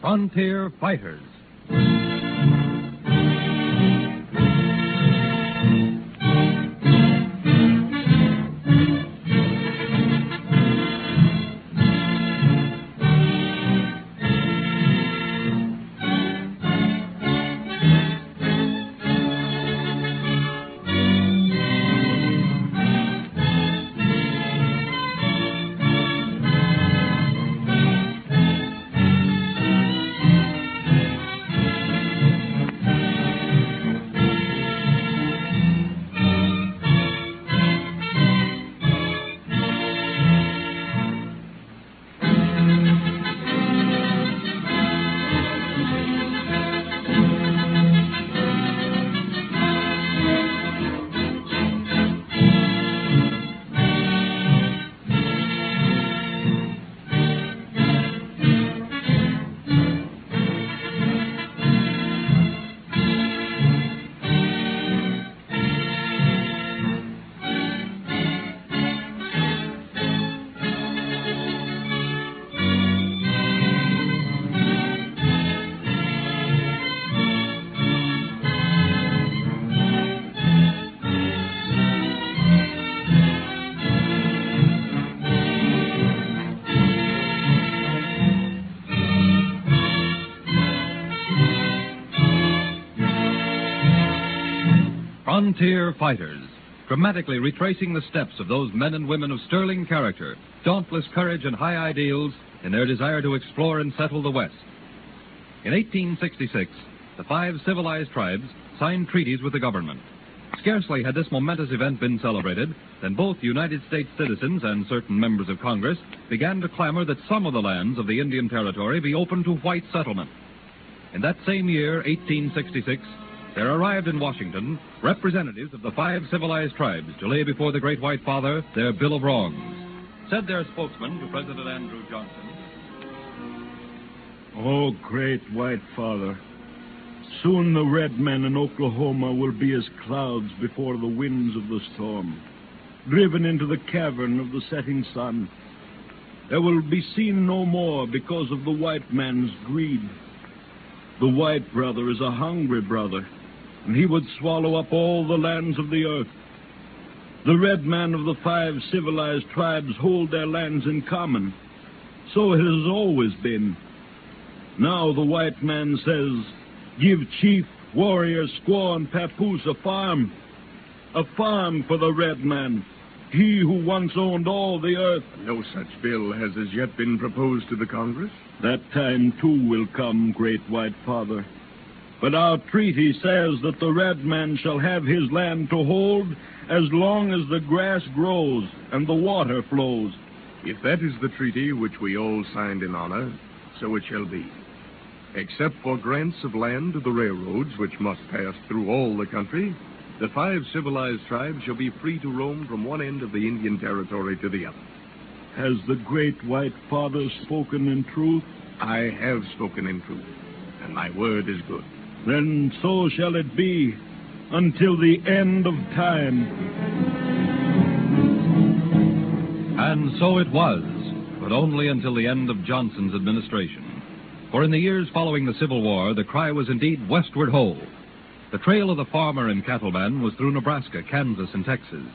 Frontier Fighters. Frontier Fighters, dramatically retracing the steps of those men and women of sterling character, dauntless courage, and high ideals in their desire to explore and settle the West. In 1866, the 5 civilized tribes signed treaties with the government. Scarcely had this momentous event been celebrated than both United States citizens and certain members of Congress began to clamor that some of the lands of the Indian Territory be open to white settlement. In that same year, 1866, there arrived in Washington representatives of the 5 civilized tribes to lay before the Great White Father their Bill of Wrongs. Said their spokesman to President Andrew Johnson, "Oh, Great White Father, soon the red men in Oklahoma will be as clouds before the winds of the storm, driven into the cavern of the setting sun. They will be seen no more because of the white man's greed. The white brother is a hungry brother, and he would swallow up all the lands of the earth. The red man of the 5 civilized tribes hold their lands in common. So it has always been. Now the white man says, give chief, warrior, squaw, and papoose a farm for the red man, he who once owned all the earth." No such bill has as yet been proposed to the Congress. "That time, too, will come, Great White Father. But our treaty says that the red man shall have his land to hold as long as the grass grows and the water flows." If that is the treaty which we all signed in honor, so it shall be. Except for grants of land to the railroads, which must pass through all the country, the 5 civilized tribes shall be free to roam from one end of the Indian Territory to the other. "Has the Great White Father spoken in truth?" I have spoken in truth, and my word is good. "Then so shall it be until the end of time." And so it was, but only until the end of Johnson's administration. For in the years following the Civil War, the cry was indeed westward ho! The trail of the farmer and cattleman was through Nebraska, Kansas, and Texas,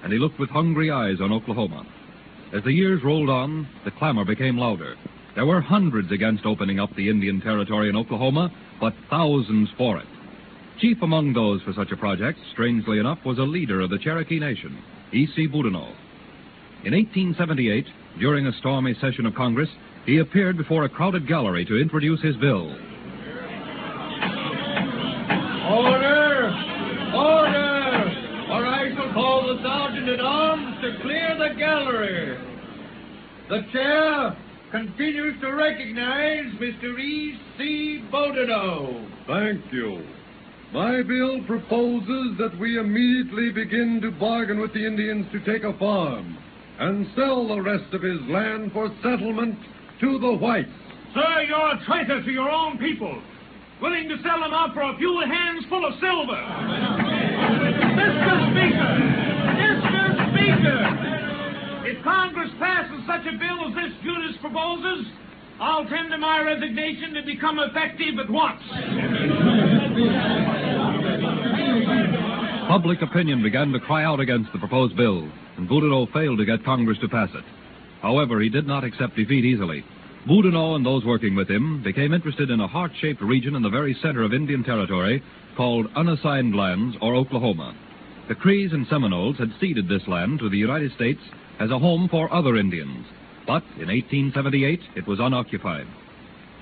and he looked with hungry eyes on Oklahoma. As the years rolled on, the clamor became louder. There were hundreds against opening up the Indian Territory in Oklahoma, but thousands for it. Chief among those for such a project, strangely enough, was a leader of the Cherokee Nation, E.C. Boudinot. In 1878, during a stormy session of Congress, he appeared before a crowded gallery to introduce his bill. Order! Order! Or I shall call the sergeant at arms to clear the gallery. The chair continues to recognize Mr. E.C. Boudinot. Thank you. My bill proposes that we immediately begin to bargain with the Indians to take a farm and sell the rest of his land for settlement to the whites. Sir, you're a traitor to your own people, willing to sell them out for a few hands full of silver. Mr. Speaker, if Congress passes such a bill as this Judas proposes, I'll tender my resignation to become effective at once. Public opinion began to cry out against the proposed bill, and Boudinot failed to get Congress to pass it. However, he did not accept defeat easily. Boudinot and those working with him became interested in a heart-shaped region in the very center of Indian Territory called Unassigned Lands, or Oklahoma. The Crees and Seminoles had ceded this land to the United States as a home for other Indians. But in 1878, it was unoccupied.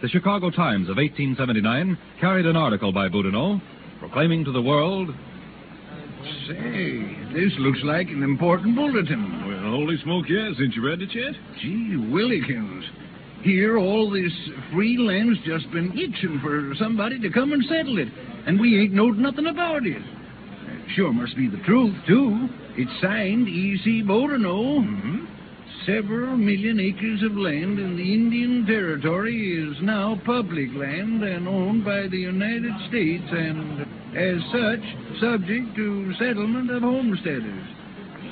The Chicago Times of 1879 carried an article by Boudinot proclaiming to the world, "Say, this looks like an important bulletin." Well, holy smoke, yes. Ain't you read it yet? Gee willikins. Here, all this free land's just been itching for somebody to come and settle it, and we ain't knowed nothing about it. Sure must be the truth, too. It's signed E.C. Boudinot. Mm-hmm. Several million acres of land in the Indian Territory is now public land and owned by the United States and, as such, subject to settlement of homesteaders.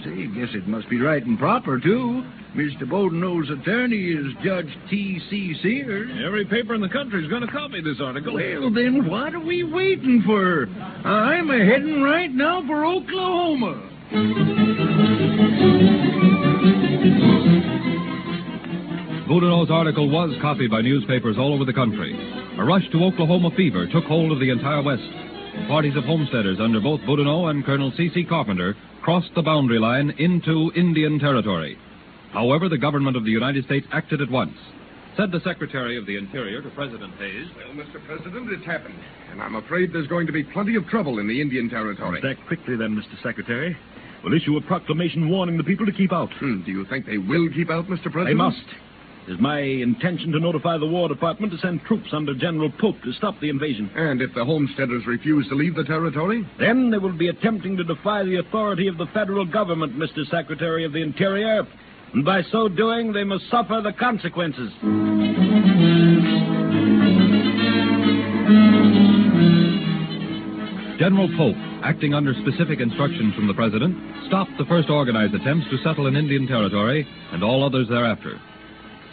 Say, guess it must be right and proper, too. Mr. Boudinot's attorney is Judge T.C. Sears. Every paper in the country's going to copy this article. Well, then, what are we waiting for? I'm a-heading right now for Oklahoma. Boudinot's article was copied by newspapers all over the country. A rush to Oklahoma fever took hold of the entire West. Parties of homesteaders under both Boudinot and Colonel C.C. Carpenter crossed the boundary line into Indian Territory. However, the government of the United States acted at once. Said the Secretary of the Interior to President Hayes, Well, Mr. President, it's happened. And I'm afraid there's going to be plenty of trouble in the Indian Territory. Act quickly, then, Mr. Secretary. We'll issue a proclamation warning the people to keep out. Do you think they will keep out, Mr. President? They must. It is my intention to notify the War Department to send troops under General Pope to stop the invasion. And if the homesteaders refuse to leave the territory? Then they will be attempting to defy the authority of the federal government, Mr. Secretary of the Interior. And by so doing, they must suffer the consequences. General Pope, acting under specific instructions from the President, stopped the first organized attempts to settle in Indian Territory and all others thereafter.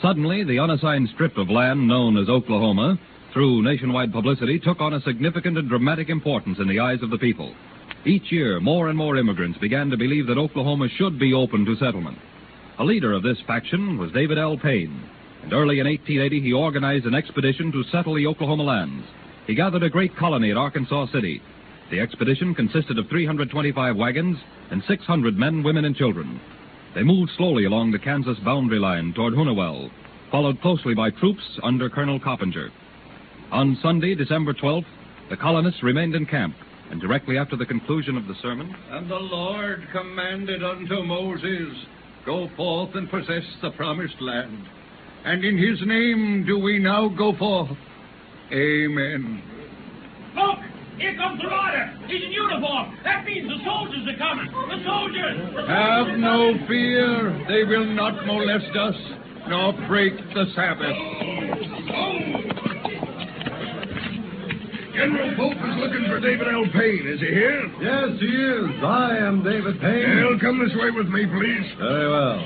Suddenly, the unassigned strip of land known as Oklahoma, through nationwide publicity, took on a significant and dramatic importance in the eyes of the people. Each year, more and more immigrants began to believe that Oklahoma should be open to settlement. A leader of this faction was David L. Payne, and early in 1880 he organized an expedition to settle the Oklahoma lands. He gathered a great colony at Arkansas City. The expedition consisted of 325 wagons and 600 men, women, and children. They moved slowly along the Kansas boundary line toward Hunnewell, followed closely by troops under Colonel Coppinger. On Sunday, December 12th, the colonists remained in camp, and directly after the conclusion of the sermon, And the Lord commanded unto Moses, Go forth and possess the promised land. And in his name do we now go forth. Amen. Look! Here comes the rider. He's in uniform. That means the soldiers are coming. The soldiers! Have no fear. They will not molest us, nor break the Sabbath. General Pope is looking for David L. Payne. Is he here? Yes, he is. I am David Payne. Well, come this way with me, please. Very well.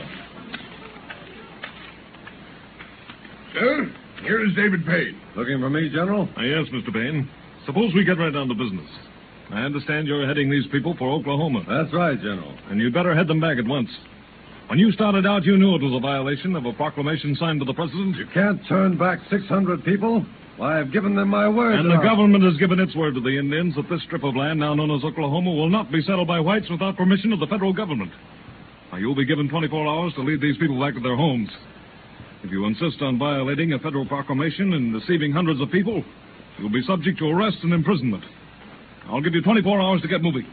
Sir, here is David Payne. Looking for me, General? Yes, Mr. Payne. Suppose we get right down to business. I understand you're heading these people for Oklahoma. That's right, General. And you'd better head them back at once. When you started out, you knew it was a violation of a proclamation signed to the President. You can't turn back 600 people. Why, I've given them my word. And the government has given its word to the Indians that this strip of land now known as Oklahoma will not be settled by whites without permission of the federal government. Now, you'll be given 24 hours to lead these people back to their homes. If you insist on violating a federal proclamation and deceiving hundreds of people, you'll be subject to arrest and imprisonment. I'll give you 24 hours to get moving.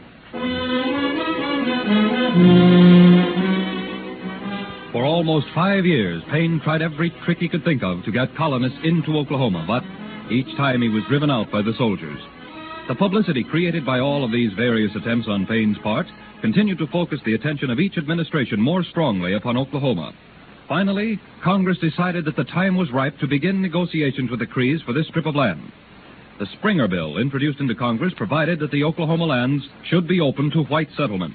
For almost 5 years, Payne tried every trick he could think of to get colonists into Oklahoma, but each time he was driven out by the soldiers. The publicity created by all of these various attempts on Payne's part continued to focus the attention of each administration more strongly upon Oklahoma. Finally, Congress decided that the time was ripe to begin negotiations with the Crees for this strip of land. The Springer Bill, introduced into Congress, provided that the Oklahoma lands should be open to white settlement.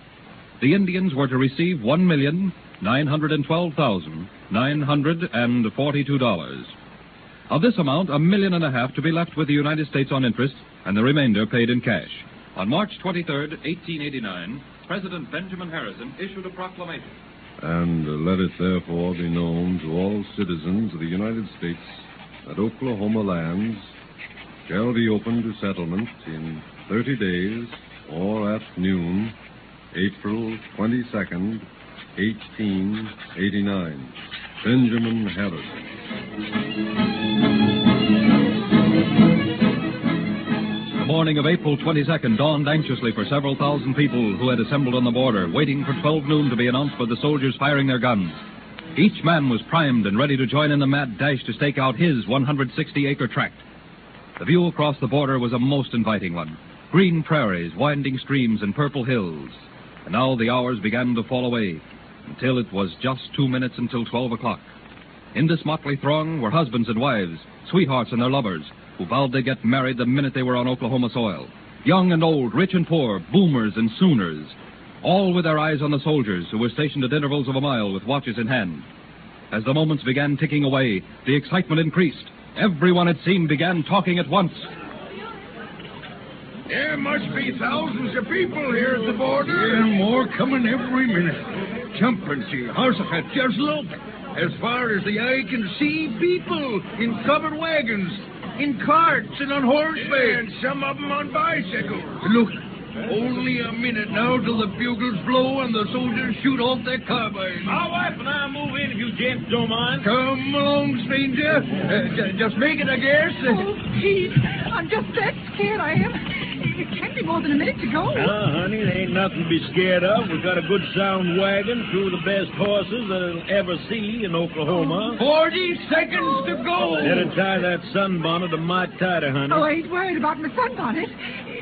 The Indians were to receive $1,912,942. Of this amount, $1.5 million to be left with the United States on interest, and the remainder paid in cash. On March 23rd, 1889, President Benjamin Harrison issued a proclamation. And let it therefore be known to all citizens of the United States that Oklahoma lands shall be open to settlement in 30 days or at noon, April 22nd, 1889. Benjamin Harrison. The morning of April 22nd dawned anxiously for several thousand people who had assembled on the border, waiting for 12 noon to be announced by the soldiers firing their guns. Each man was primed and ready to join in the mad dash to stake out his 160-acre tract. The view across the border was a most inviting one. Green prairies, winding streams, and purple hills. And now the hours began to fall away, until it was just 2 minutes until 12 o'clock. In this motley throng were husbands and wives, sweethearts and their lovers, who vowed they'd get married the minute they were on Oklahoma soil. Young and old, rich and poor, boomers and sooners, all with their eyes on the soldiers who were stationed at intervals of a mile with watches in hand. As the moments began ticking away, the excitement increased. Everyone, it seemed, began talking at once. There must be thousands of people here at the border. And more coming every minute. Jumping, Jehoshaphat, just look. As far as the eye can see, people in covered wagons, in carts and on horseback. And some of them on bicycles. Look, only a minute now till the bugles blow and the soldiers shoot off their carbines. My wife and I move in if you gents don't mind. Come along, stranger. Just make it a guess. Oh, Pete, I'm just that scared I am. It can't be more than a minute to go. Honey, there ain't nothing to be scared of. We've got a good sound wagon, two of the best horses that'll ever see in Oklahoma. 40 seconds to go. Better tie that sunbonnet a mite tighter, honey. Oh, I ain't worried about my sunbonnet.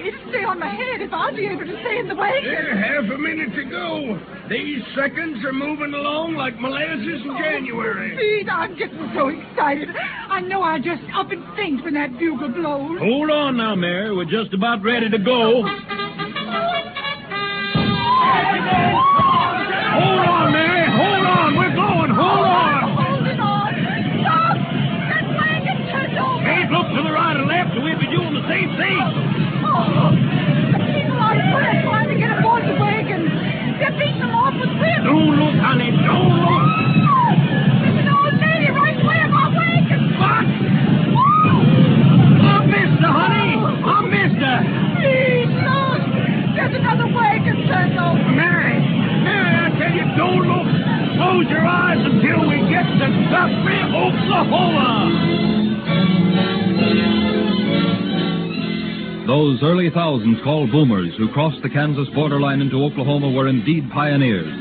It'll stay on my head if I'll be able to stay in the wagon. Half a minute to go. These seconds are moving along like molasses in January. Pete, I'm getting so excited. I know I just up and faint when that bugle blows. Hold on now, Mary. We're just about ready to go. Hold on, Mary. Hold on. We're going. Hold on. Holding on. Stop! That wagon turned over. Hey, look to the right and left. We'll be doing the same thing. Oh, the people out there trying to get aboard the wagon. They're beating them off with whips. Don't look, honey. Don't look. There's an old lady right way of our wagon. What? I missed her, honey. I missed her. Please, look. There's another wagon turned over. Mary, I tell you, don't look. Close your eyes until we get to Guthrie, Oklahoma. Those early thousands called boomers who crossed the Kansas borderline into Oklahoma were indeed pioneers.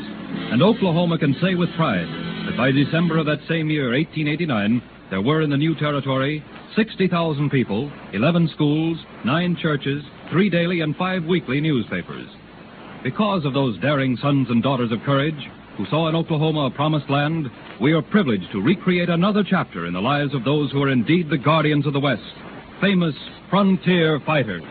And Oklahoma can say with pride that by December of that same year, 1889, there were in the new territory 60,000 people, 11 schools, 9 churches, 3 daily and 5 weekly newspapers. Because of those daring sons and daughters of courage who saw in Oklahoma a promised land, we are privileged to recreate another chapter in the lives of those who are indeed the guardians of the West, famous frontier fighters.